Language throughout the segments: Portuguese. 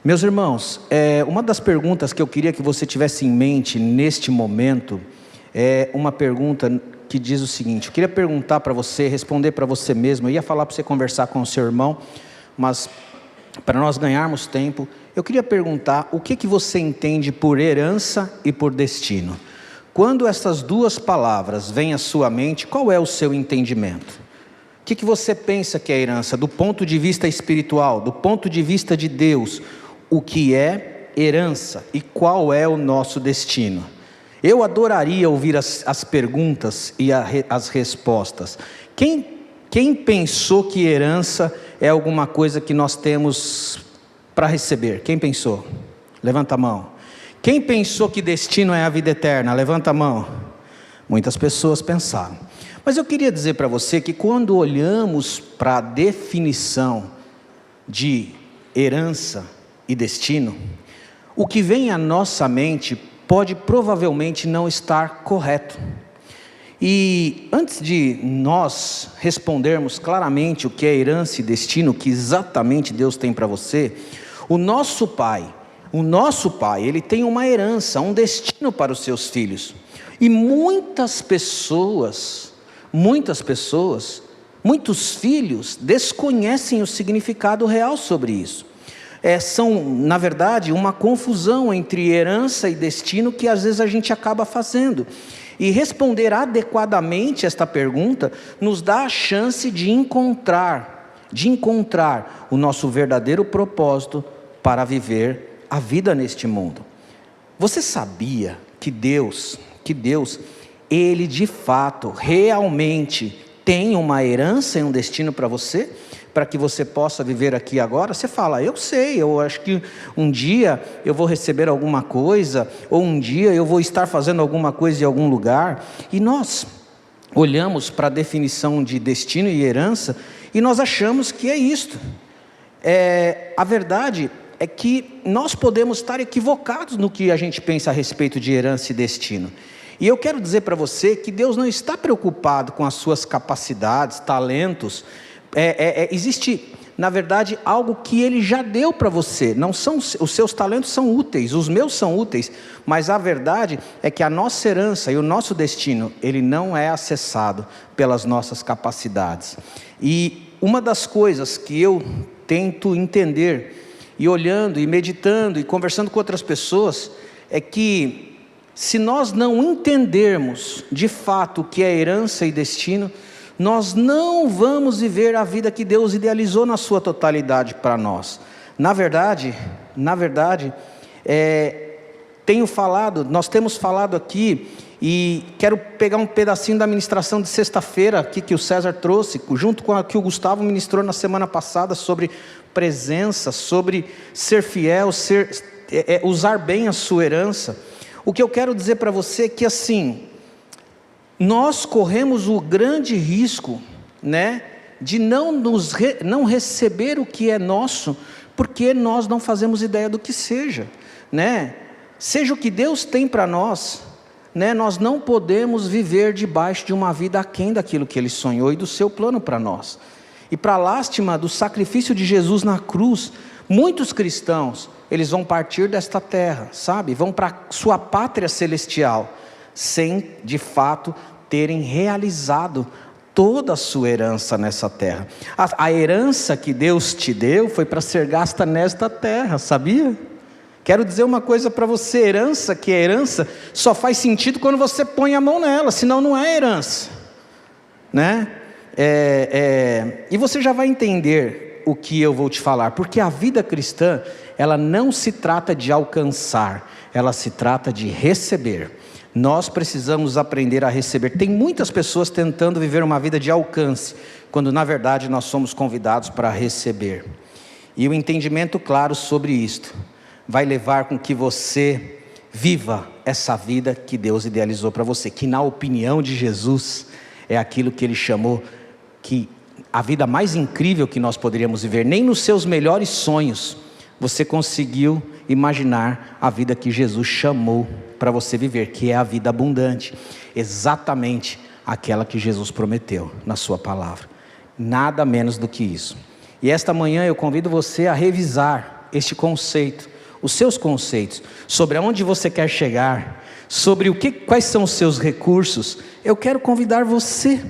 Meus irmãos, uma das perguntas que eu queria que você tivesse em mente neste momento é uma pergunta que diz o seguinte: eu queria perguntar para você, responder para você mesmo. Eu ia falar para você conversar com o seu irmão, mas para nós ganharmos tempo, eu queria perguntar o que você entende por herança e por destino. Quando essas duas palavras vêm à sua mente, qual é o seu entendimento? O que você pensa que é herança? Do ponto de vista espiritual, do ponto de vista de Deus, o que é herança e qual é o nosso destino? Eu adoraria ouvir as perguntas e as respostas. Quem pensou que herança é alguma coisa que nós temos para receber? Quem pensou? Levanta a mão. Quem pensou que destino é a vida eterna? Levanta a mão. Muitas pessoas pensaram. Mas eu queria dizer para você que quando olhamos para a definição de herança e destino, o que vem à nossa mente pode provavelmente não estar correto. E antes de nós respondermos claramente o que é herança e destino, o que exatamente Deus tem para você, o nosso Pai, Ele tem uma herança, um destino para os seus filhos. E muitas pessoas, muitos filhos desconhecem o significado real sobre isso. São, na verdade, uma confusão entre herança e destino que às vezes a gente acaba fazendo. E responder adequadamente esta pergunta nos dá a chance de encontrar o nosso verdadeiro propósito para viver a vida neste mundo. Você sabia que Deus, Ele de fato, realmente tem uma herança e um destino para você? Para que você possa viver aqui agora? Você fala, eu sei, eu acho que um dia eu vou receber alguma coisa, ou um dia eu vou estar fazendo alguma coisa em algum lugar. E nós olhamos para a definição de destino e herança, e nós achamos que é isto. A verdade é que nós podemos estar equivocados no que a gente pensa a respeito de herança e destino. E eu quero dizer para você que Deus não está preocupado com as suas capacidades, talentos. Existe, na verdade, algo que Ele já deu para você. Não são, os seus talentos são úteis, os meus são úteis, mas a verdade é que a nossa herança e o nosso destino, ele não é acessado pelas nossas capacidades. E uma das coisas que eu tento entender, e olhando, e meditando, e conversando com outras pessoas, é que se nós não entendermos de fato o que é herança e destino, nós não vamos viver a vida que Deus idealizou na sua totalidade para nós. Na verdade, nós temos falado aqui, e quero pegar um pedacinho da ministração de sexta-feira aqui que o César trouxe, junto com a que o Gustavo ministrou na semana passada, sobre presença, sobre ser fiel, usar bem a sua herança. O que eu quero dizer para você é que assim, nós corremos o grande risco, de não receber o que é nosso, porque nós não fazemos ideia do que seja, seja o que Deus tem para nós, nós não podemos viver debaixo de uma vida aquém daquilo que Ele sonhou e do seu plano para nós. E para lástima do sacrifício de Jesus na cruz, muitos cristãos, eles vão partir desta terra, vão para sua pátria celestial, sem de fato terem realizado toda a sua herança nessa terra. A herança que Deus te deu foi para ser gasta nesta terra, sabia? Quero dizer uma coisa para você: herança que é herança só faz sentido quando você põe a mão nela, senão não é herança, e você já vai entender o que eu vou te falar, porque a vida cristã, ela não se trata de alcançar, ela se trata de receber. Nós precisamos aprender a receber. Tem muitas pessoas tentando viver uma vida de alcance, quando na verdade nós somos convidados para receber. E o entendimento claro sobre isto vai levar com que você viva essa vida que Deus idealizou para você, que na opinião de Jesus é aquilo que Ele chamou que a vida mais incrível que nós poderíamos viver. Nem nos seus melhores sonhos você conseguiu imaginar a vida que Jesus chamou para você viver, que é a vida abundante, exatamente aquela que Jesus prometeu na sua palavra, nada menos do que isso. E esta manhã eu convido você a revisar este conceito, os seus conceitos, sobre aonde você quer chegar, sobre quais são os seus recursos, eu quero convidar você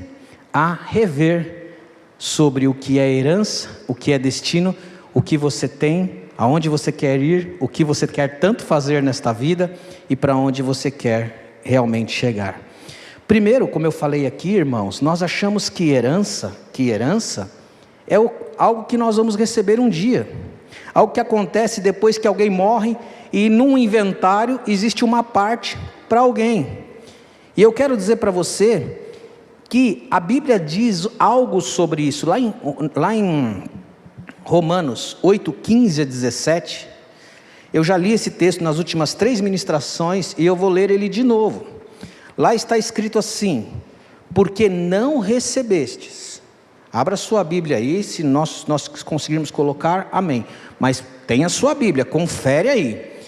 a rever sobre o que é herança, o que é destino, o que você tem, aonde você quer ir, o que você quer tanto fazer nesta vida e para onde você quer realmente chegar. Primeiro, como eu falei aqui, irmãos, nós achamos que herança é algo que nós vamos receber um dia, algo que acontece depois que alguém morre e num inventário existe uma parte para alguém. E eu quero dizer para você que a Bíblia diz algo sobre isso, lá em Romanos 8, 15 a 17, eu já li esse texto nas últimas 3 ministrações e eu vou ler ele de novo. Lá está escrito assim: porque não recebestes, abra sua Bíblia aí, se nós conseguirmos colocar, amém, mas tem a sua Bíblia, confere aí.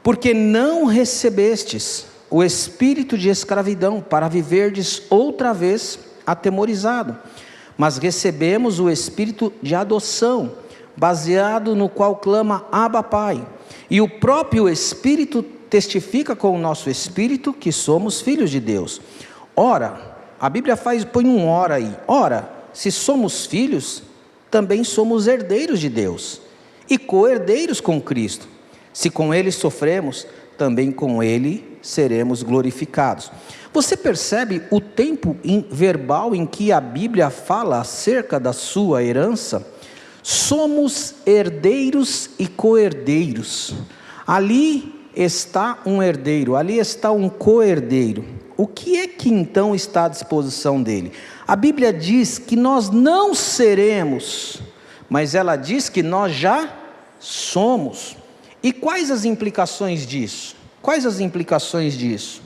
Porque não recebestes o espírito de escravidão para viverdes outra vez atemorizado, mas recebemos o espírito de adoção, baseado no qual clama Abba Pai, e o próprio Espírito testifica com o nosso espírito que somos filhos de Deus. Ora, a Bíblia põe um ora aí, ora, se somos filhos, também somos herdeiros de Deus, e co-herdeiros com Cristo, se com Ele sofremos, também com Ele seremos glorificados. Você percebe o tempo verbal em que a Bíblia fala acerca da sua herança? Somos herdeiros e co-herdeiros. Ali está um herdeiro, ali está um co-herdeiro. O que é que então está à disposição dele? A Bíblia diz que nós não seremos, mas ela diz que nós já somos. E quais as implicações disso? Quais as implicações disso?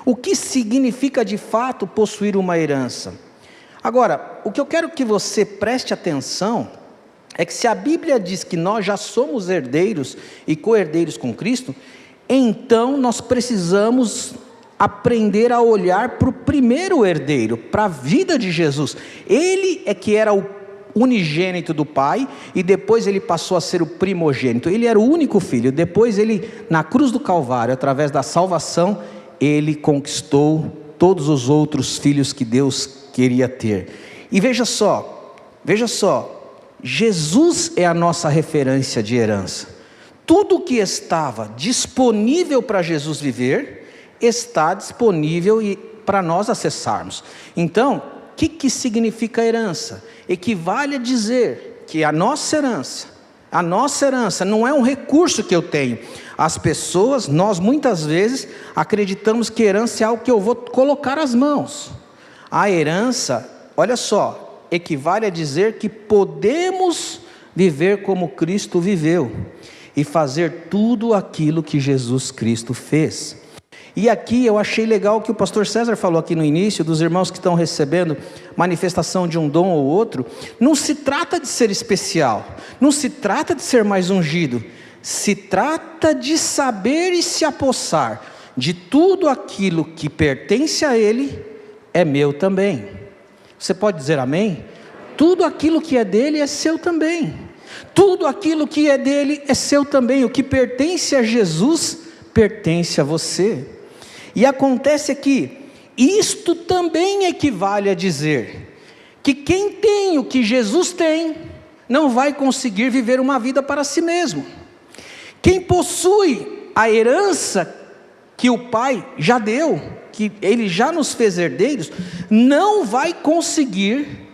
O que significa de fato possuir uma herança? Agora, o que eu quero que você preste atenção é que se a Bíblia diz que nós já somos herdeiros e co-herdeiros com Cristo, então nós precisamos aprender a olhar para o primeiro herdeiro, para a vida de Jesus. Ele é que era o unigênito do Pai, e depois ele passou a ser o primogênito. Ele era o único filho, depois ele, na cruz do Calvário, através da salvação, ele conquistou todos os outros filhos que Deus queria ter. E veja só, Jesus é a nossa referência de herança. Tudo que estava disponível para Jesus viver, está disponível para nós acessarmos. Então, o que significa herança? Equivale a dizer que a nossa herança não é um recurso que eu tenho. As pessoas, nós muitas vezes acreditamos que herança é algo que eu vou colocar as mãos. A herança, olha só, equivale a dizer que podemos viver como Cristo viveu e fazer tudo aquilo que Jesus Cristo fez. E aqui eu achei legal o que o pastor César falou aqui no início, dos irmãos que estão recebendo manifestação de um dom ou outro. Não se trata de ser especial, não se trata de ser mais ungido, se trata de saber e se apossar de tudo aquilo que pertence a Ele, é meu também. Você pode dizer amém? Tudo aquilo que é dele é seu também. Tudo aquilo que é dele é seu também. O que pertence a Jesus, pertence a você. E acontece aqui, isto também equivale a dizer que quem tem o que Jesus tem, não vai conseguir viver uma vida para si mesmo. Quem possui a herança que o Pai já deu, que Ele já nos fez herdeiros, não vai conseguir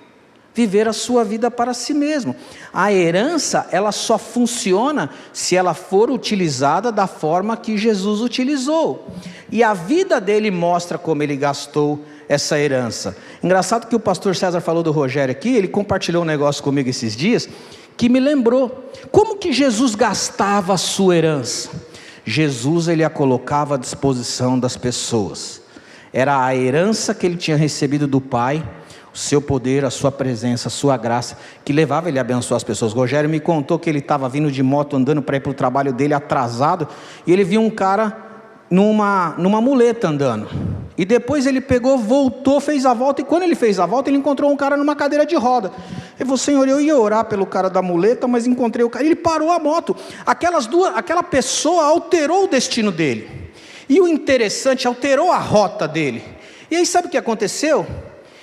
viver a sua vida para si mesmo. A herança, ela só funciona se ela for utilizada da forma que Jesus utilizou. E a vida dele mostra como ele gastou essa herança. Engraçado que o pastor César falou do Rogério aqui, ele compartilhou um negócio comigo esses dias, que me lembrou, como que Jesus gastava a sua herança? Jesus, ele a colocava à disposição das pessoas. Era a herança que ele tinha recebido do Pai, o seu poder, a sua presença, a sua graça, que levava ele a abençoar as pessoas. Rogério me contou que ele estava vindo de moto, andando para ir para o trabalho dele, atrasado, e ele viu um cara numa muleta andando. E depois ele pegou, voltou, fez a volta, e quando ele fez a volta, ele encontrou um cara numa cadeira de roda. Ele falou: Senhor, eu ia orar pelo cara da muleta, mas encontrei o cara. Ele parou a moto. Aquela pessoa alterou o destino dele. E o interessante, alterou a rota dele. E aí sabe o que aconteceu?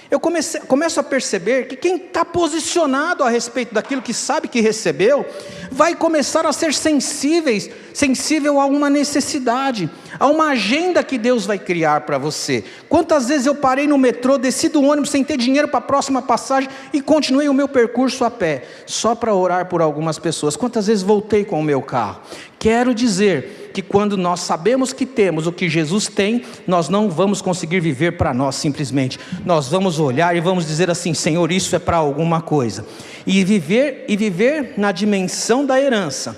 Eu começo a perceber que quem está posicionado a respeito daquilo que sabe que recebeu, vai começar a ser sensível a uma necessidade, a uma agenda que Deus vai criar para você. Quantas vezes eu parei no metrô, desci do ônibus sem ter dinheiro para a próxima passagem e continuei o meu percurso a pé, só para orar por algumas pessoas. Quantas vezes voltei com o meu carro? Quero dizer que quando nós sabemos que temos o que Jesus tem, nós não vamos conseguir viver para nós simplesmente. Nós vamos olhar e vamos dizer assim: Senhor, isso é para alguma coisa. E viver na dimensão da herança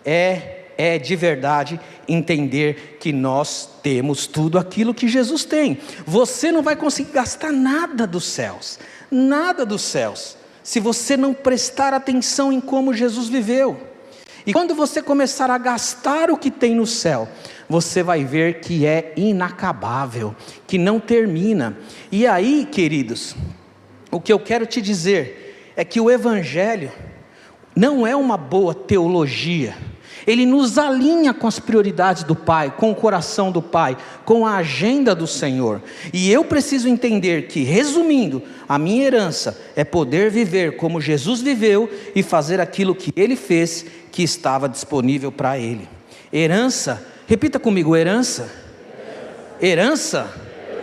é de verdade entender que nós temos tudo aquilo que Jesus tem. Você não vai conseguir gastar nada dos céus, se você não prestar atenção em como Jesus viveu. E quando você começar a gastar o que tem no céu, você vai ver que é inacabável, que não termina. E aí, queridos, o que eu quero te dizer é que o Evangelho não é uma boa teologia. Ele nos alinha com as prioridades do Pai, com o coração do Pai, com a agenda do Senhor. E eu preciso entender que, resumindo, a minha herança é poder viver como Jesus viveu e fazer aquilo que Ele fez, que estava disponível para Ele. Herança, repita comigo: herança. Herança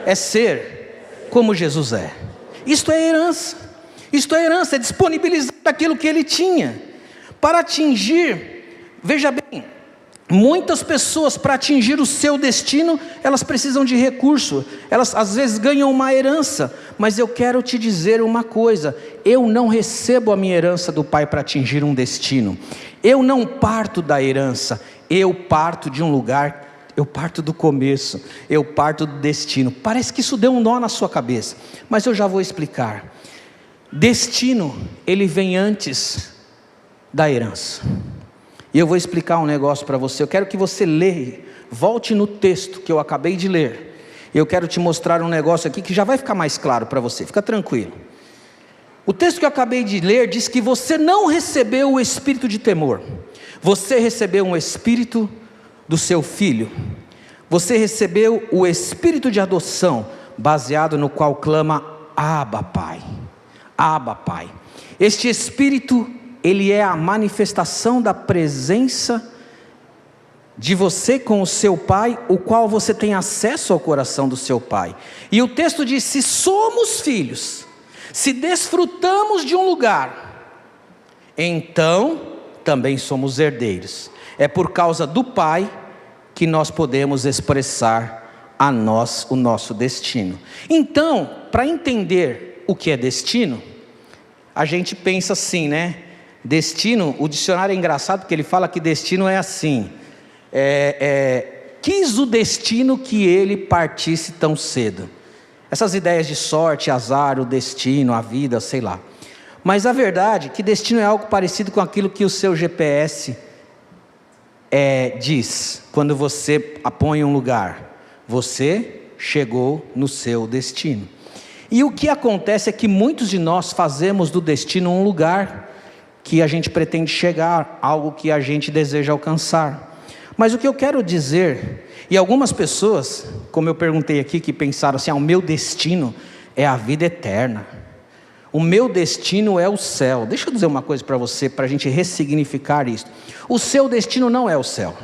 é ser como Jesus é. Isto é herança. É disponibilizar aquilo que Ele tinha para atingir. Veja bem, muitas pessoas, para atingir o seu destino, elas precisam de recurso, elas às vezes ganham uma herança, mas eu quero te dizer uma coisa: eu não recebo a minha herança do Pai para atingir um destino. Eu não parto da herança, eu parto de um lugar, eu parto do começo, eu parto do destino. Parece que isso deu um nó na sua cabeça, mas eu já vou explicar. Destino, ele vem antes da herança. E eu vou explicar um negócio para você. Eu quero que você leia, volte no texto que eu acabei de ler. Eu quero te mostrar um negócio aqui que já vai ficar mais claro para você, fica tranquilo. O texto que eu acabei de ler diz que você não recebeu o espírito de temor. Você recebeu um espírito do seu filho. Você recebeu o espírito de adoção, baseado no qual clama: Abba, Pai. Abba, Pai. Este espírito, ele é a manifestação da presença de você com o seu Pai, o qual você tem acesso ao coração do seu Pai. E o texto diz: se somos filhos, se desfrutamos de um lugar, então também somos herdeiros. É por causa do Pai que nós podemos expressar a nós o nosso destino. Então, para entender o que é destino, a gente pensa assim, né? Destino, o dicionário é engraçado porque ele fala que destino é assim: quis o destino que ele partisse tão cedo. Essas ideias de sorte, azar, o destino, a vida, sei lá. Mas a verdade é que destino é algo parecido com aquilo que o seu GPS diz. Quando você põe um lugar, você chegou no seu destino. E o que acontece é que muitos de nós fazemos do destino um lugar que a gente pretende chegar, algo que a gente deseja alcançar. Mas o que eu quero dizer, e algumas pessoas, como eu perguntei aqui, que pensaram assim: o meu destino é a vida eterna, o meu destino é o céu. Deixa eu dizer uma coisa para você, para a gente ressignificar isso. O seu destino não é o céu.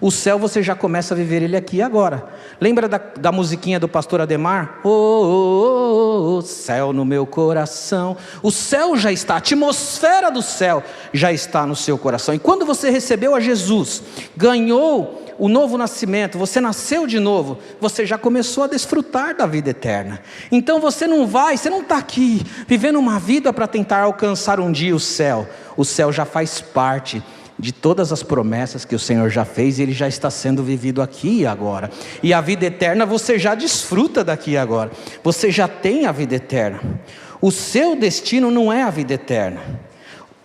O céu você já começa a viver ele aqui e agora. Lembra da musiquinha do pastor Ademar? Oh, céu no meu coração. O céu já está, a atmosfera do céu já está no seu coração. E quando você recebeu a Jesus, ganhou o novo nascimento, você nasceu de novo, você já começou a desfrutar da vida eterna. Então você não está aqui vivendo uma vida para tentar alcançar um dia o céu. O céu já faz parte de todas as promessas que o Senhor já fez, e ele já está sendo vivido aqui e agora. E a vida eterna você já desfruta daqui e agora. Você já tem a vida eterna. O seu destino não é a vida eterna.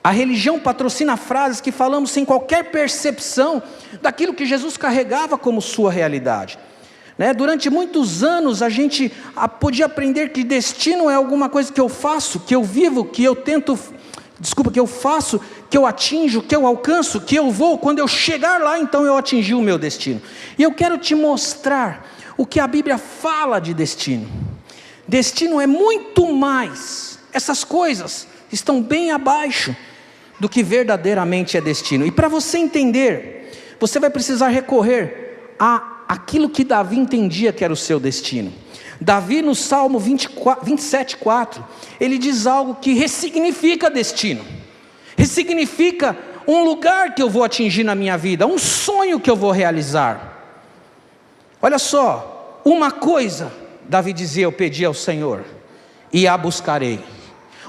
A religião patrocina frases que falamos sem qualquer percepção daquilo que Jesus carregava como sua realidade. Durante muitos anos a gente podia aprender que destino é alguma coisa que eu faço, que eu vivo, que eu faço, que eu atinjo, que eu alcanço, que eu vou, quando eu chegar lá, então eu atingi o meu destino. E eu quero te mostrar o que a Bíblia fala de destino. Destino é muito mais, essas coisas estão bem abaixo do que verdadeiramente é destino. E para você entender, você vai precisar recorrer àquilo que Davi entendia que era o seu destino. Davi, no Salmo 27:4, ele diz algo que ressignifica destino, ressignifica um lugar que eu vou atingir na minha vida, um sonho que eu vou realizar. Olha só, uma coisa, Davi dizia: eu pedi ao Senhor e a buscarei.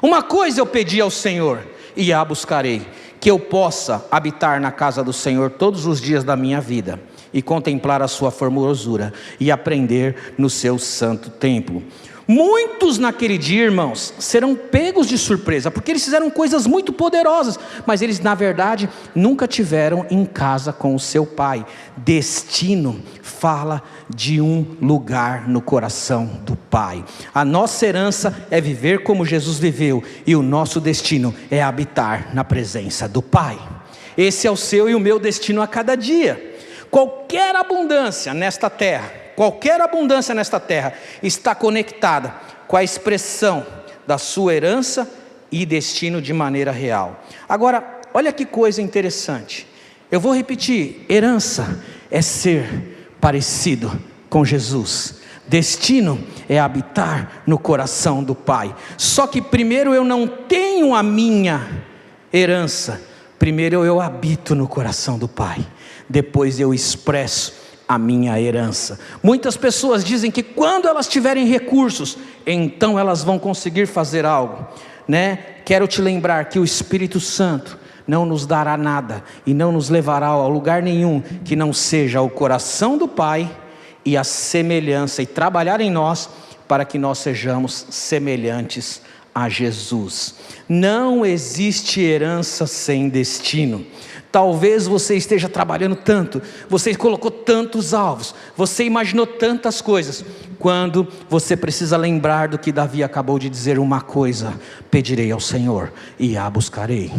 Uma coisa eu pedi ao Senhor e a buscarei, que eu possa habitar na casa do Senhor todos os dias da minha vida, e contemplar a sua formosura, e aprender no seu santo templo. Muitos naquele dia, irmãos, serão pegos de surpresa, porque eles fizeram coisas muito poderosas, mas eles na verdade nunca tiveram em casa com o seu pai. Destino fala de um lugar no coração do Pai. A nossa herança é viver como Jesus viveu, e o nosso destino é habitar na presença do Pai. Esse é o seu e o meu destino a cada dia. Qualquer abundância nesta terra está conectada com a expressão da sua herança e destino de maneira real. Agora, olha que coisa interessante. Eu vou repetir: herança é ser parecido com Jesus. Destino é habitar no coração do Pai. Só que primeiro eu não tenho a minha herança, primeiro eu habito no coração do Pai, depois eu expresso a minha herança. Muitas pessoas dizem que quando elas tiverem recursos, então elas vão conseguir fazer algo, Quero te lembrar que o Espírito Santo não nos dará nada e não nos levará a lugar nenhum que não seja o coração do Pai e a semelhança, e trabalhar em nós para que nós sejamos semelhantes a Jesus. Não existe herança sem destino. Talvez você esteja trabalhando tanto, você colocou tantos alvos, você imaginou tantas coisas, quando você precisa lembrar do que Davi acabou de dizer: uma coisa pedirei ao Senhor, e a buscarei,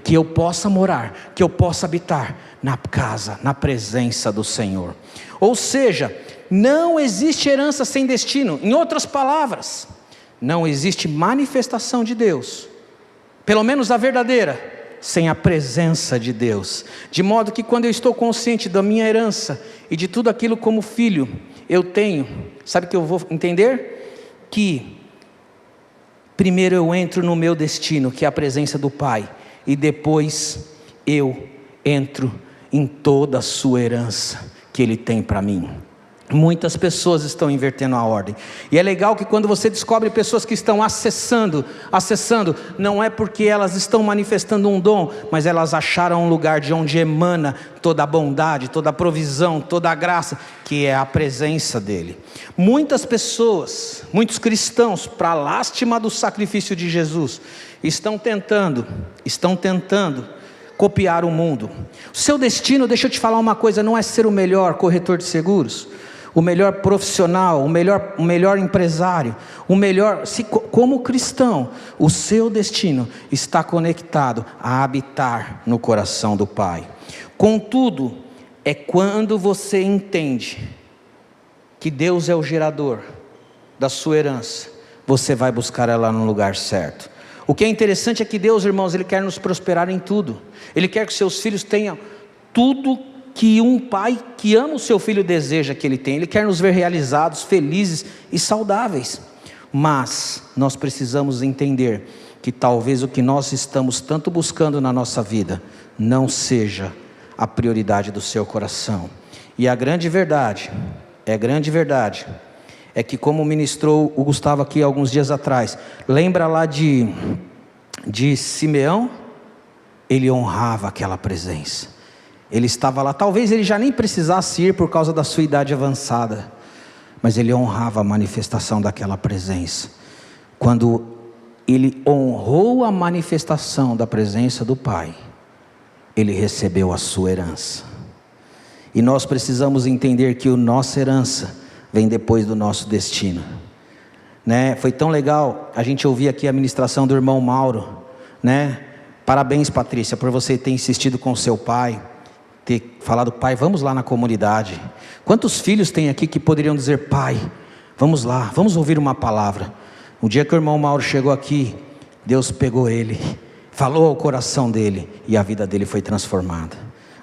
que eu possa morar, que eu possa habitar na casa, na presença do Senhor. Ou seja, não existe herança sem destino. Em outras palavras, não existe manifestação de Deus, pelo menos a verdadeira, sem a presença de Deus. De modo que quando eu estou consciente da minha herança e de tudo aquilo como filho eu tenho, sabe o que eu vou entender? Que primeiro eu entro no meu destino, que é a presença do Pai, e depois eu entro em toda a sua herança que Ele tem para mim. Muitas pessoas estão invertendo a ordem, e é legal que quando você descobre pessoas que estão acessando, não é porque elas estão manifestando um dom, mas elas acharam um lugar de onde emana toda a bondade, toda a provisão, toda a graça, que é a presença dEle. Muitas pessoas, muitos cristãos, para lástima do sacrifício de Jesus, estão tentando copiar o mundo. O seu destino, deixa eu te falar uma coisa, não é ser o melhor corretor de seguros, o melhor profissional, o melhor empresário, como cristão, o seu destino está conectado a habitar no coração do Pai. Contudo, é quando você entende que Deus é o gerador da sua herança, você vai buscar ela no lugar certo. O que é interessante é que Deus, irmãos, Ele quer nos prosperar em tudo. Ele quer que seus filhos tenham tudo que um pai que ama o seu filho deseja que ele tenha. Ele quer nos ver realizados, felizes e saudáveis. Mas nós precisamos entender que talvez o que nós estamos tanto buscando na nossa vida não seja a prioridade do seu coração. E a grande verdade é que, como ministrou o Gustavo aqui alguns dias atrás, lembra lá de Simeão? Ele honrava aquela presença. Ele estava lá, talvez ele já nem precisasse ir por causa da sua idade avançada, mas ele honrava a manifestação daquela presença. Quando ele honrou a manifestação da presença do Pai, ele recebeu a sua herança. E nós precisamos entender que a nossa herança vem depois do nosso destino, né? Foi tão legal a gente ouvir aqui a ministração do irmão Mauro, né? Parabéns, Patrícia, por você ter insistido com seu pai, ter falado: pai, vamos lá na comunidade. Quantos filhos tem aqui que poderiam dizer: pai, vamos lá, vamos ouvir uma palavra? O dia que o irmão Mauro chegou aqui, Deus pegou ele, falou ao coração dele, e a vida dele foi transformada.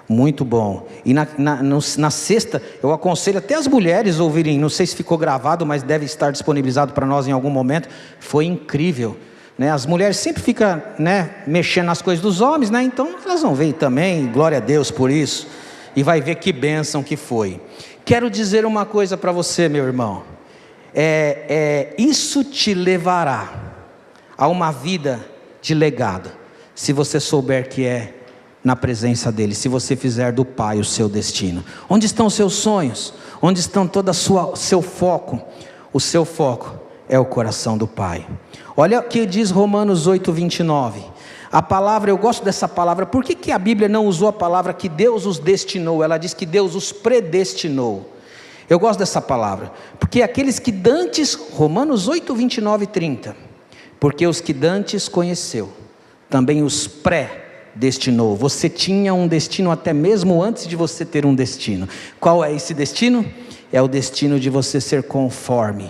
Muito bom. E na sexta, eu aconselho até as mulheres ouvirem, não sei se ficou gravado, mas deve estar disponibilizado para nós em algum momento. Foi incrível, né? As mulheres sempre ficam, né, mexendo nas coisas dos homens, né? Então elas vão ver também, glória a Deus por isso, e vai ver que bênção que foi. Quero dizer uma coisa para você, meu irmão, isso te levará a uma vida de legado, se você souber que é na presença dele, se você fizer do Pai o seu destino. Onde estão os seus sonhos? Onde estão todo o seu foco? O seu foco é o coração do Pai. Olha o que diz Romanos 8:29. A palavra, eu gosto dessa palavra. Por que a Bíblia não usou a palavra que Deus os destinou? Ela diz que Deus os predestinou. Eu gosto dessa palavra, porque aqueles que dantes, Romanos 8:29 e 30, porque os que dantes conheceu, também os predestinou. Você tinha um destino até mesmo antes de você ter um destino. Qual é esse destino? É o destino de você ser conforme,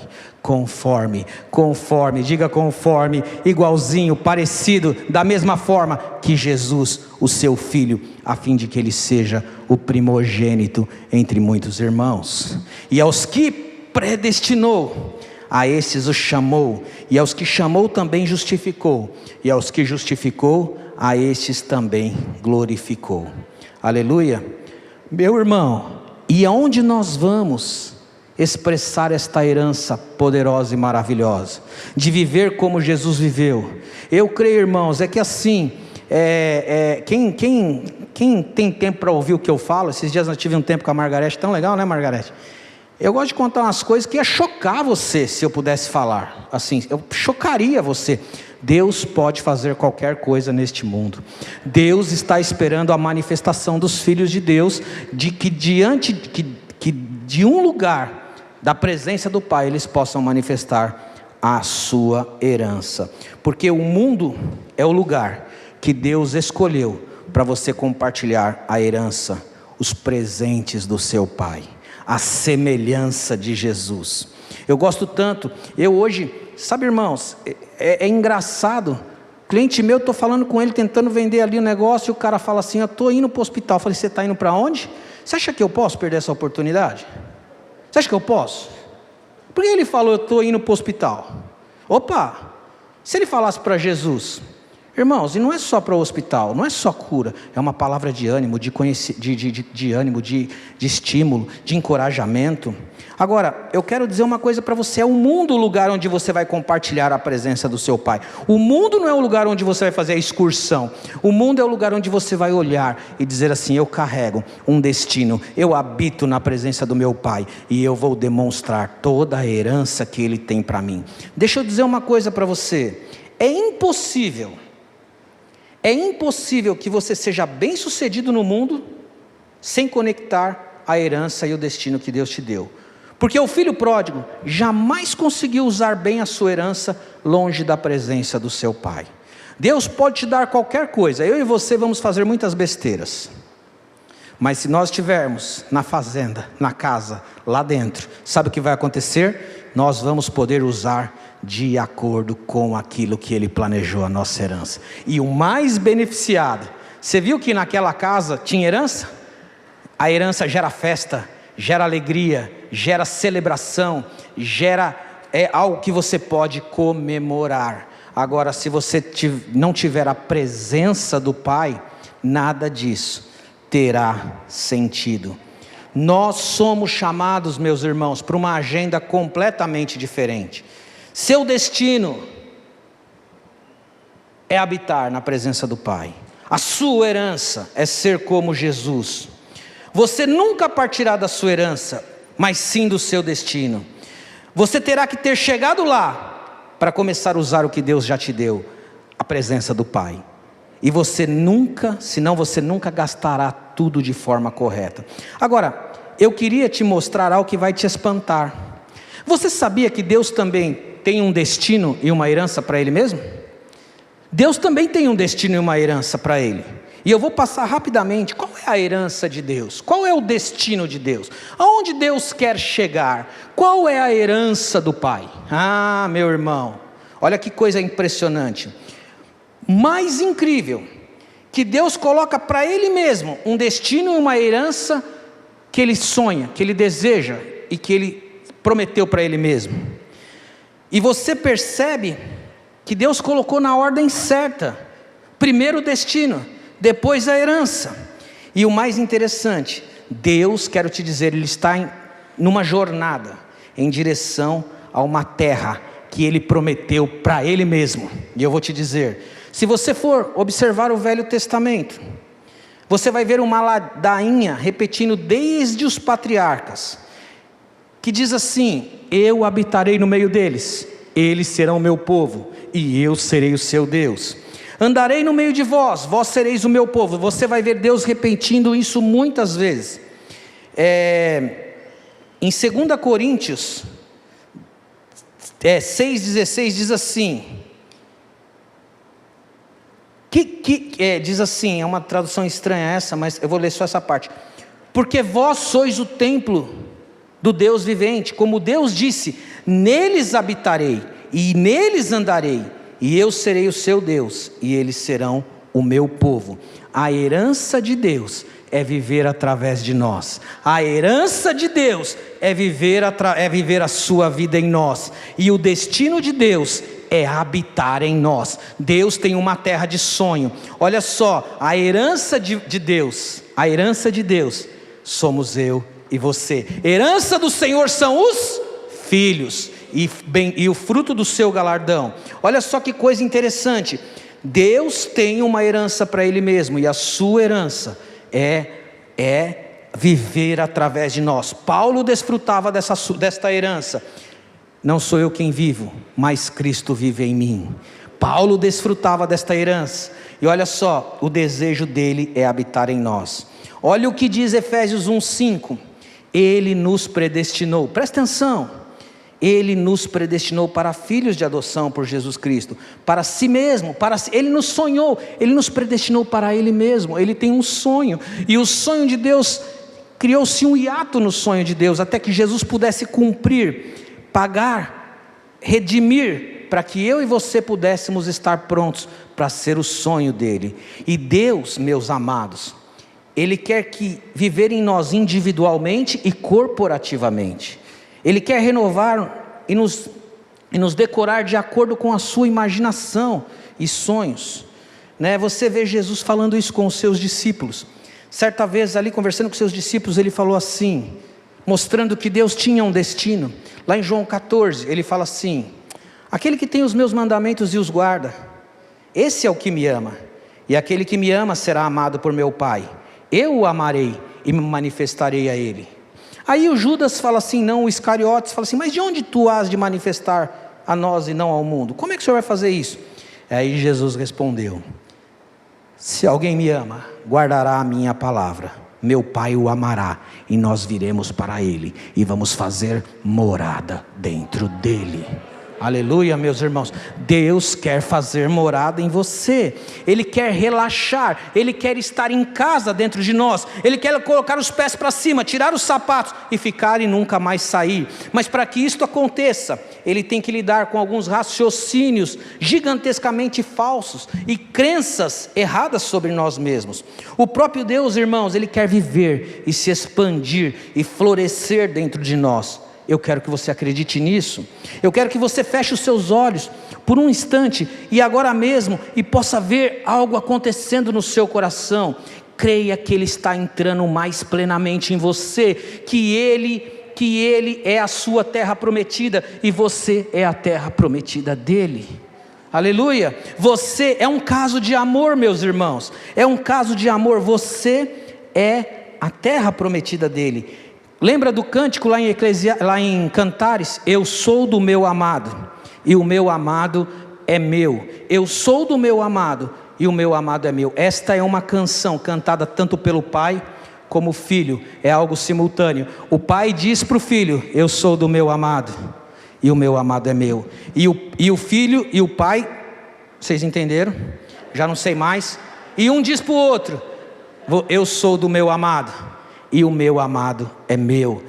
diga conforme, igualzinho, parecido, da mesma forma que Jesus, o seu Filho, a fim de que ele seja o primogênito entre muitos irmãos. E aos que predestinou, a esses os chamou, e aos que chamou também justificou, e aos que justificou, a estes também glorificou. Aleluia. Meu irmão, e aonde nós vamos expressar esta herança poderosa e maravilhosa, de viver como Jesus viveu? Eu creio, irmãos, é que assim, quem tem tempo para ouvir o que eu falo, esses dias eu tive um tempo com a Margarete, tão legal, né, Margarete? Eu gosto de contar umas coisas que ia chocar você, se eu pudesse falar, assim, eu chocaria você. Deus pode fazer qualquer coisa neste mundo. Deus está esperando a manifestação dos filhos de Deus, de que diante de um lugar da presença do Pai, eles possam manifestar a sua herança, porque o mundo é o lugar que Deus escolheu para você compartilhar a herança, os presentes do seu Pai, a semelhança de Jesus. Eu gosto tanto, eu hoje, sabe, irmãos, é engraçado, cliente meu, estou falando com ele, tentando vender ali o negócio, e o cara fala assim: eu estou indo para o hospital. Eu falei: você está indo para onde? Você acha que eu posso perder essa oportunidade? Você acha que eu posso? Por que ele falou: eu estou indo para o hospital? Opa, se ele falasse para Jesus, irmãos, e não é só para o hospital, não é só cura, é uma palavra de ânimo, de ânimo, de estímulo, de encorajamento. Agora, eu quero dizer uma coisa para você: é o mundo o lugar onde você vai compartilhar a presença do seu Pai. O mundo não é o lugar onde você vai fazer a excursão. O mundo é o lugar onde você vai olhar e dizer assim: eu carrego um destino, eu habito na presença do meu Pai, e eu vou demonstrar toda a herança que Ele tem para mim. Deixa eu dizer uma coisa para você: é impossível que você seja bem sucedido no mundo sem conectar a herança e o destino que Deus te deu. Porque o filho pródigo jamais conseguiu usar bem a sua herança longe da presença do seu Pai. Deus pode te dar qualquer coisa, eu e você vamos fazer muitas besteiras, mas se nós estivermos na fazenda, na casa, lá dentro, sabe o que vai acontecer? Nós vamos poder usar de acordo com aquilo que Ele planejou a nossa herança. E o mais beneficiado, você viu que naquela casa tinha herança? A herança gera festa, gera alegria, gera celebração, gera algo que você pode comemorar. Agora, se você não tiver a presença do Pai, nada disso terá sentido. Nós somos chamados, meus irmãos, para uma agenda completamente diferente. Seu destino é habitar na presença do Pai. A sua herança é ser como Jesus. Você nunca partirá da sua herança, mas sim do seu destino. Você terá que ter chegado lá para começar a usar o que Deus já te deu, a presença do Pai. E você nunca, senão você nunca gastará tudo de forma correta. Agora, eu queria te mostrar algo que vai te espantar. Você sabia que Deus também tem um destino e uma herança para Ele mesmo? Deus também tem um destino e uma herança para Ele. E eu vou passar rapidamente, qual é a herança de Deus? Qual é o destino de Deus? Aonde Deus quer chegar? Qual é a herança do Pai? Ah, meu irmão, olha que coisa impressionante. Mais incrível, que Deus coloca para Ele mesmo um destino e uma herança que Ele sonha, que Ele deseja e que Ele prometeu para Ele mesmo. E você percebe que Deus colocou na ordem certa, primeiro o destino, depois a herança. E o mais interessante, Deus, quero te dizer, Ele está numa jornada em direção a uma terra que Ele prometeu para Ele mesmo. E eu vou te dizer, se você for observar o Velho Testamento, você vai ver uma ladainha repetindo desde os patriarcas, que diz assim: eu habitarei no meio deles, eles serão o meu povo, e eu serei o seu Deus. Andarei no meio de vós, vós sereis o meu povo. Você vai ver Deus repetindo isso muitas vezes. Em 2 Coríntios 6,16 diz assim, diz assim, é uma tradução estranha essa, mas eu vou ler só essa parte. Porque vós sois o templo do Deus vivente, como Deus disse, neles habitarei, e neles andarei, e eu serei o seu Deus, e eles serão o meu povo. A herança de Deus é viver através de nós. A herança de Deus é viver a sua vida em nós. E o destino de Deus é habitar em nós. Deus tem uma terra de sonho. Olha só, a herança de Deus, somos eu e você. Herança do Senhor são os filhos, e o fruto do seu galardão. Olha só que coisa interessante. Deus tem uma herança para Ele mesmo, e a sua herança é viver através de nós. Paulo desfrutava desta herança. Não sou eu quem vivo, mas Cristo vive em mim. Paulo desfrutava desta herança. E olha só, o desejo dele é habitar em nós. Olha o que diz Efésios 1:5. Ele nos predestinou, presta atenção. Ele nos predestinou para filhos de adoção por Jesus Cristo, para si mesmo, Ele nos sonhou, Ele nos predestinou para Ele mesmo. Ele tem um sonho, e o sonho de Deus, criou-se um hiato no sonho de Deus, até que Jesus pudesse cumprir, pagar, redimir, para que eu e você pudéssemos estar prontos para ser o sonho dEle. E Deus, meus amados, Ele quer viver em nós individualmente e corporativamente. Ele quer renovar e nos decorar de acordo com a sua imaginação e sonhos, né? Você vê Jesus falando isso com os seus discípulos. Certa vez ali conversando com seus discípulos, Ele falou assim, mostrando que Deus tinha um destino. Lá em João 14, Ele fala assim: aquele que tem os meus mandamentos e os guarda, esse é o que me ama, e aquele que me ama será amado por meu Pai. Eu o amarei e me manifestarei a Ele. Aí o Judas fala assim, não, o Iscariotes fala assim, mas de onde tu has de manifestar a nós e não ao mundo? Como é que o Senhor vai fazer isso? Aí Jesus respondeu: se alguém me ama, guardará a minha palavra, meu Pai o amará, e nós viremos para Ele, e vamos fazer morada dentro dEle. Aleluia, meus irmãos. Deus quer fazer morada em você. Ele quer relaxar. Ele quer estar em casa dentro de nós. Ele quer colocar os pés para cima, tirar os sapatos e ficar e nunca mais sair. Mas para que isto aconteça, Ele tem que lidar com alguns raciocínios gigantescamente falsos e crenças erradas sobre nós mesmos. O próprio Deus, irmãos, Ele quer viver e se expandir e florescer dentro de nós. Eu quero que você acredite nisso. Eu quero que você feche os seus olhos por um instante e agora mesmo, e possa ver algo acontecendo no seu coração. Creia que Ele está entrando mais plenamente em você, que Ele é a sua terra prometida e você é a terra prometida dEle. Aleluia. Você é um caso de amor, meus irmãos. É um caso de amor. Você é a terra prometida dEle. Lembra do cântico lá em Cantares? Eu sou do meu amado, e o meu amado é meu. Eu sou do meu amado e o meu amado é meu. Esta é uma canção cantada tanto pelo pai como o filho, é algo simultâneo. O pai diz para o filho: eu sou do meu amado e o meu amado é meu. E o filho e o pai, vocês entenderam? Já não sei mais. E um diz para o outro: eu sou do meu amado e o meu amado é meu.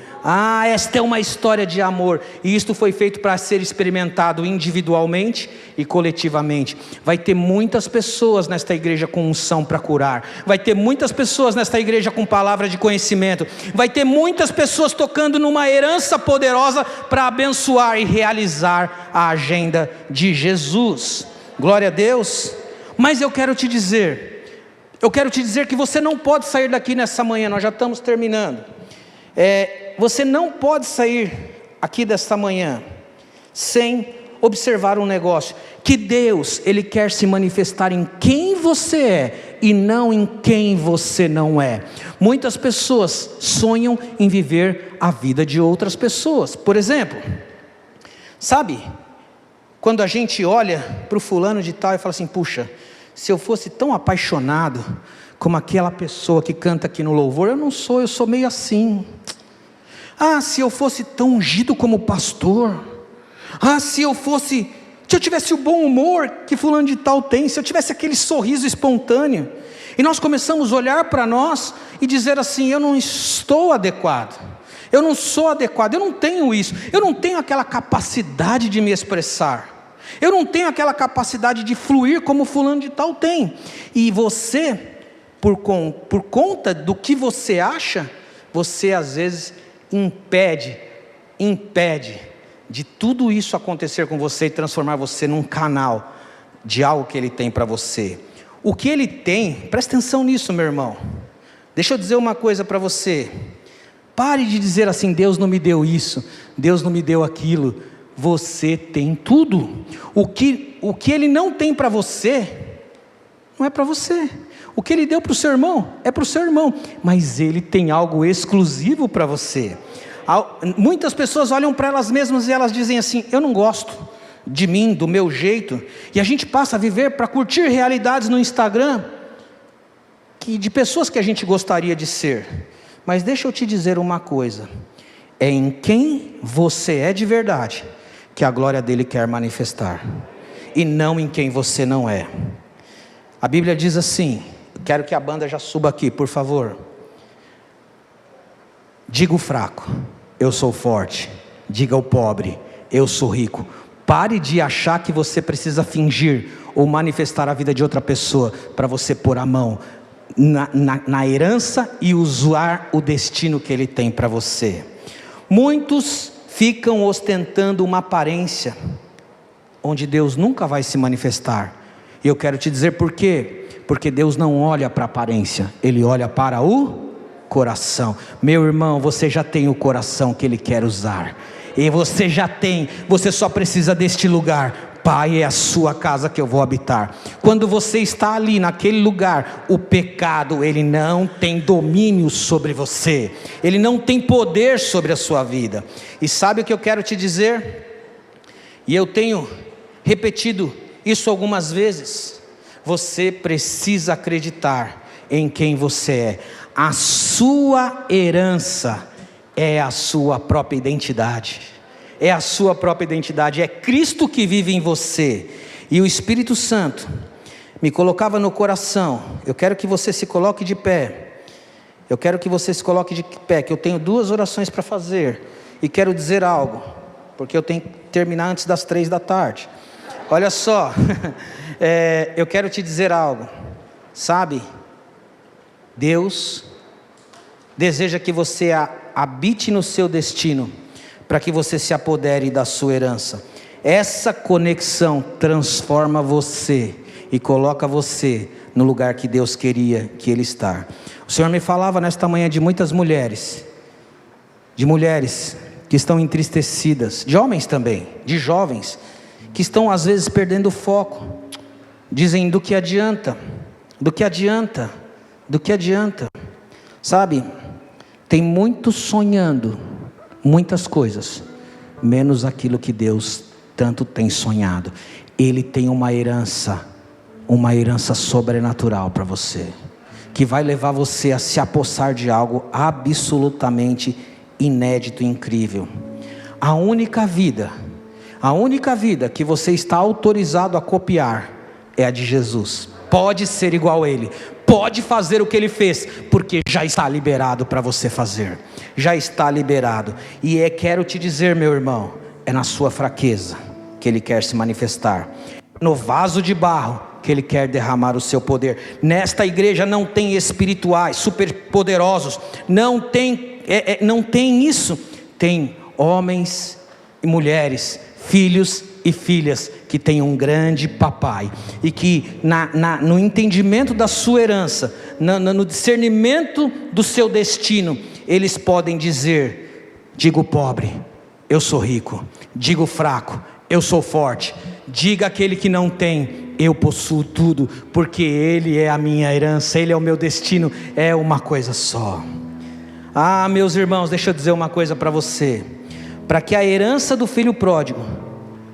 Esta é uma história de amor, e isto foi feito para ser experimentado individualmente e coletivamente. Vai ter muitas pessoas nesta igreja com unção para curar, vai ter muitas pessoas nesta igreja com palavra de conhecimento, vai ter muitas pessoas tocando numa herança poderosa para abençoar e realizar a agenda de Jesus. Glória a Deus. Mas eu quero te dizer que você não pode sair daqui nessa manhã, nós já estamos terminando. Você não pode sair aqui desta manhã sem observar um negócio, que Deus, Ele quer se manifestar em quem você é e não em quem você não é. Muitas pessoas sonham em viver a vida de outras pessoas. Por exemplo, sabe, quando a gente olha para o fulano de tal e fala assim: puxa, se eu fosse tão apaixonado como aquela pessoa que canta aqui no louvor, eu sou meio assim. Se eu fosse tão ungido como pastor, se eu tivesse o bom humor que fulano de tal tem, se eu tivesse aquele sorriso espontâneo. E nós começamos a olhar para nós e dizer assim: eu não estou adequado, eu não sou adequado, eu não tenho isso, eu não tenho aquela capacidade de me expressar, eu não tenho aquela capacidade de fluir como fulano de tal tem. E você, por conta do que você acha, você às vezes impede de tudo isso acontecer com você e transformar você num canal de algo que Ele tem para você. O que Ele tem, presta atenção nisso, meu irmão. Deixa eu dizer uma coisa para você. Pare de dizer assim: Deus não me deu isso, Deus não me deu aquilo. Você tem tudo. O que Ele não tem para você, não é para você. O que Ele deu para o seu irmão, é para o seu irmão, mas Ele tem algo exclusivo para você. Muitas pessoas olham para elas mesmas e elas dizem assim: eu não gosto de mim, do meu jeito. E a gente passa a viver para curtir realidades no Instagram, de pessoas que a gente gostaria de ser. Mas deixa eu te dizer uma coisa: é em quem você é de verdade que a glória dele quer manifestar, e não em quem você não é. A Bíblia diz assim, quero que a banda já suba aqui, por favor. Diga o fraco: eu sou forte. Diga ao pobre: eu sou rico. Pare de achar que você precisa fingir ou manifestar a vida de outra pessoa para você pôr a mão na herança e usar o destino que Ele tem para você. Muitos ficam ostentando uma aparência onde Deus nunca vai se manifestar. E eu quero te dizer por quê. Porque Deus não olha para a aparência, Ele olha para o coração. Meu irmão, você já tem o coração que Ele quer usar. E você já tem, você só precisa deste lugar. Pai, é a sua casa que eu vou habitar. Quando você está ali naquele lugar, o pecado, ele não tem domínio sobre você, ele não tem poder sobre a sua vida. E sabe o que eu quero te dizer? E eu tenho repetido isso algumas vezes. Você precisa acreditar em quem você é. A sua herança é a sua própria identidade. É a sua própria identidade. É Cristo que vive em você. E o Espírito Santo me colocava no coração. Eu quero que você se coloque de pé. Eu quero que você se coloque de pé, que eu tenho 2 orações para fazer. E quero dizer algo, porque eu tenho que terminar antes das 3 da tarde. Olha só, eu quero te dizer algo. Sabe, Deus deseja que você habite no seu destino, para que você se apodere da sua herança. Essa conexão transforma você e coloca você no lugar que Deus queria que Ele está. O Senhor me falava nesta manhã de muitas mulheres, que estão entristecidas, de homens também, de jovens, que estão às vezes perdendo o foco. Dizem: do que adianta? Do que adianta? Do que adianta? Sabe, tem muitos sonhando muitas coisas, menos aquilo que Deus tanto tem sonhado. Ele tem uma herança sobrenatural para você, que vai levar você a se apossar de algo absolutamente inédito e incrível. A única vida que você está autorizado a copiar é a de Jesus. Pode ser igual a Ele, pode fazer o que Ele fez, porque já está liberado para você fazer, já está liberado. E quero te dizer, meu irmão, é na sua fraqueza que Ele quer se manifestar, no vaso de barro que Ele quer derramar o seu poder. Nesta igreja não tem espirituais superpoderosos, não tem isso. Tem homens e mulheres, filhos e filhas que têm um grande papai, e que no entendimento da sua herança, no discernimento do seu destino, eles podem dizer: digo pobre, eu sou rico; digo fraco, eu sou forte; diga aquele que não tem, eu possuo tudo, porque Ele é a minha herança, Ele é o meu destino, é uma coisa só. Meus irmãos, deixa eu dizer uma coisa para você: para que a herança do filho pródigo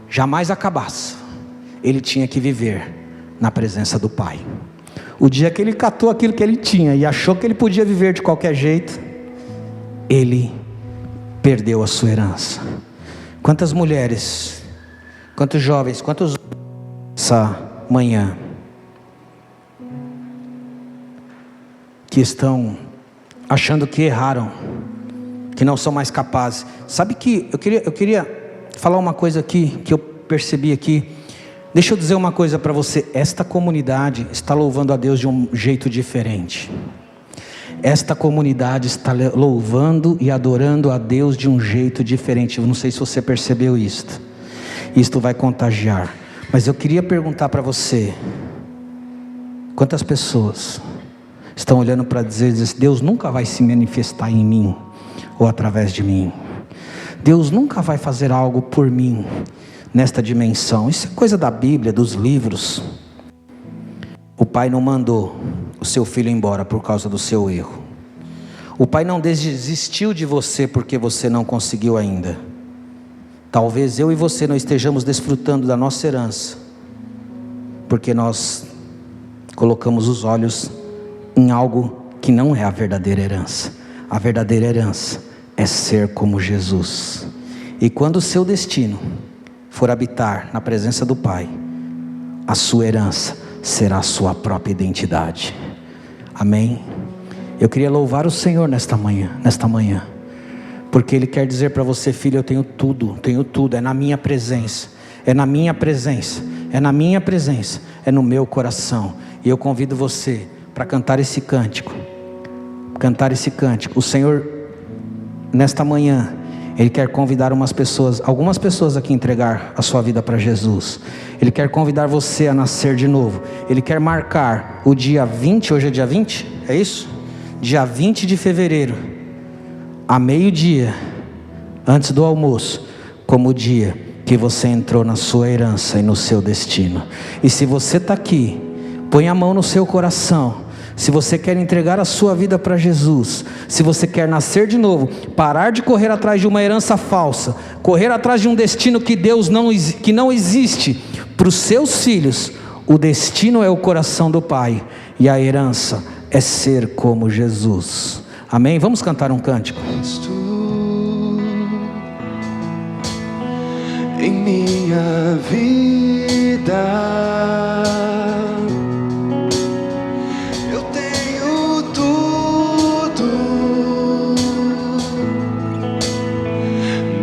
jamais acabasse, ele tinha que viver na presença do Pai. O dia que ele catou aquilo que ele tinha e achou que ele podia viver de qualquer jeito, ele perdeu a sua herança. Quantas mulheres, quantos jovens, quantos essa manhã que estão achando que erraram, que não são mais capazes. Sabe que eu queria falar uma coisa aqui, que eu percebi aqui. Deixa eu dizer uma coisa para você: esta comunidade está louvando a Deus de um jeito diferente. Esta comunidade está louvando e adorando a Deus de um jeito diferente. Eu não sei se você percebeu isto. Isto vai contagiar. Mas eu queria perguntar para você: quantas pessoas estão olhando para dizer: Deus nunca vai se manifestar em mim ou através de mim, Deus nunca vai fazer algo por mim nesta dimensão? Isso é coisa da Bíblia, dos livros. O Pai não mandou o seu filho embora por causa do seu erro. O Pai não desistiu de você porque você não conseguiu ainda. Talvez eu e você não estejamos desfrutando da nossa herança porque nós colocamos os olhos em algo que não é a verdadeira herança. A verdadeira herança é ser como Jesus. E quando o seu destino for habitar na presença do Pai, a sua herança será a sua própria identidade. Amém? Eu queria louvar o Senhor nesta manhã, porque Ele quer dizer para você: filho, eu tenho tudo, é na minha presença, é na minha presença, é na minha presença, é no meu coração. E eu convido você para cantar esse cântico. O Senhor, nesta manhã, Ele quer convidar algumas pessoas aqui a entregar a sua vida para Jesus. Ele quer convidar você a nascer de novo. Ele quer marcar o dia 20, hoje é dia 20? É isso? Dia 20 de fevereiro, a meio-dia, antes do almoço, como o dia que você entrou na sua herança e no seu destino. E se você está aqui, põe a mão no seu coração. Se você quer entregar a sua vida para Jesus, se você quer nascer de novo, parar de correr atrás de uma herança falsa, correr atrás de um destino que que não existe para os seus filhos, o destino é o coração do Pai, e a herança é ser como Jesus. Amém? Vamos cantar um cântico. Em minha vida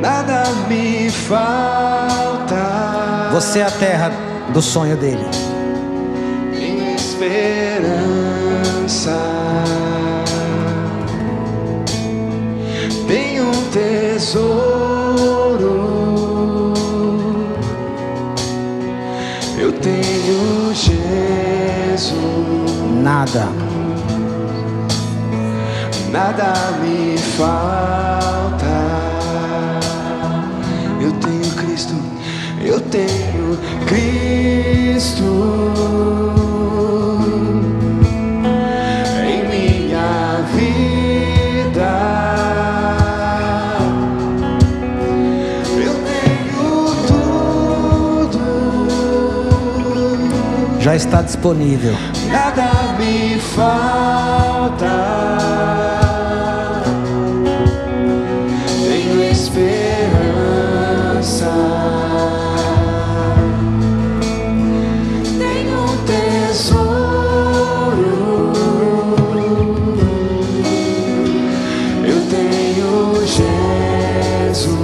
nada me falta. Você é a terra do sonho dele. Minha esperança tem um tesouro. Eu tenho Jesus. Nada me falta. Eu tenho Cristo em minha vida. Eu tenho tudo. já está disponível. Nada me falta. Tenho esperança. Tenho um tesouro. Eu tenho Jesus.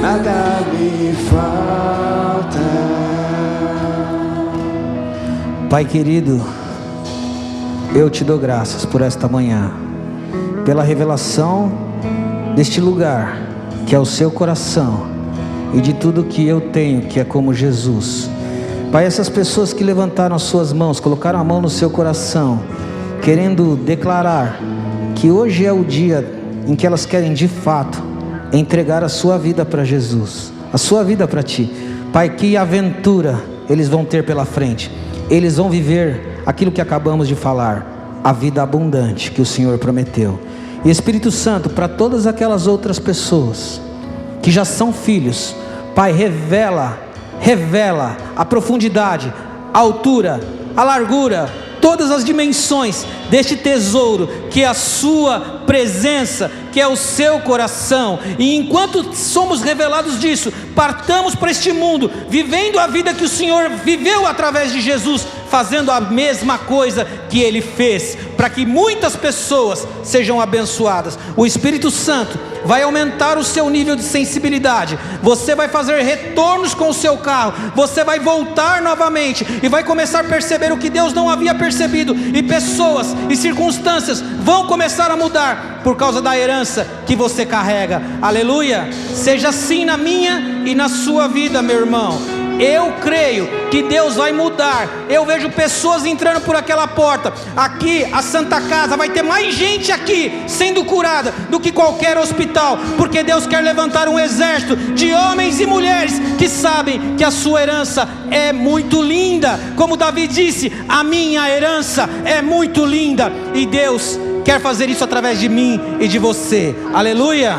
Nada me falta. Pai querido, eu te dou graças por esta manhã, pela revelação deste lugar, que é o seu coração, e de tudo que eu tenho, que é como Jesus. Pai, essas pessoas que levantaram as suas mãos, colocaram a mão no seu coração, querendo declarar que hoje é o dia em que elas querem de fato entregar a sua vida para Jesus, a sua vida para Ti. Pai, que aventura eles vão ter pela frente. Eles vão viver aquilo que acabamos de falar, a vida abundante que o Senhor prometeu. E Espírito Santo, para todas aquelas outras pessoas que já são filhos, Pai, revela a profundidade, a altura, a largura, todas as dimensões deste tesouro, que é a sua presença, que é o seu coração. E enquanto somos revelados disso, partamos para este mundo, vivendo a vida que o Senhor viveu através de Jesus, fazendo a mesma coisa que Ele fez, para que muitas pessoas sejam abençoadas. O Espírito Santo vai aumentar o seu nível de sensibilidade. Você vai fazer retornos com o seu carro, você vai voltar novamente e vai começar a perceber o que Deus não havia percebido, e pessoas e circunstâncias vão começar a mudar por causa da herança que você carrega. Aleluia! Seja assim na minha e na sua vida, meu irmão. Eu creio que Deus vai mudar. Eu vejo pessoas entrando por aquela porta. Aqui, a Santa Casa, vai ter mais gente aqui sendo curada do que qualquer hospital, porque Deus quer levantar um exército de homens e mulheres que sabem que a sua herança é muito linda. Como Davi disse, a minha herança é muito linda, e Deus quer fazer isso através de mim e de você. Aleluia!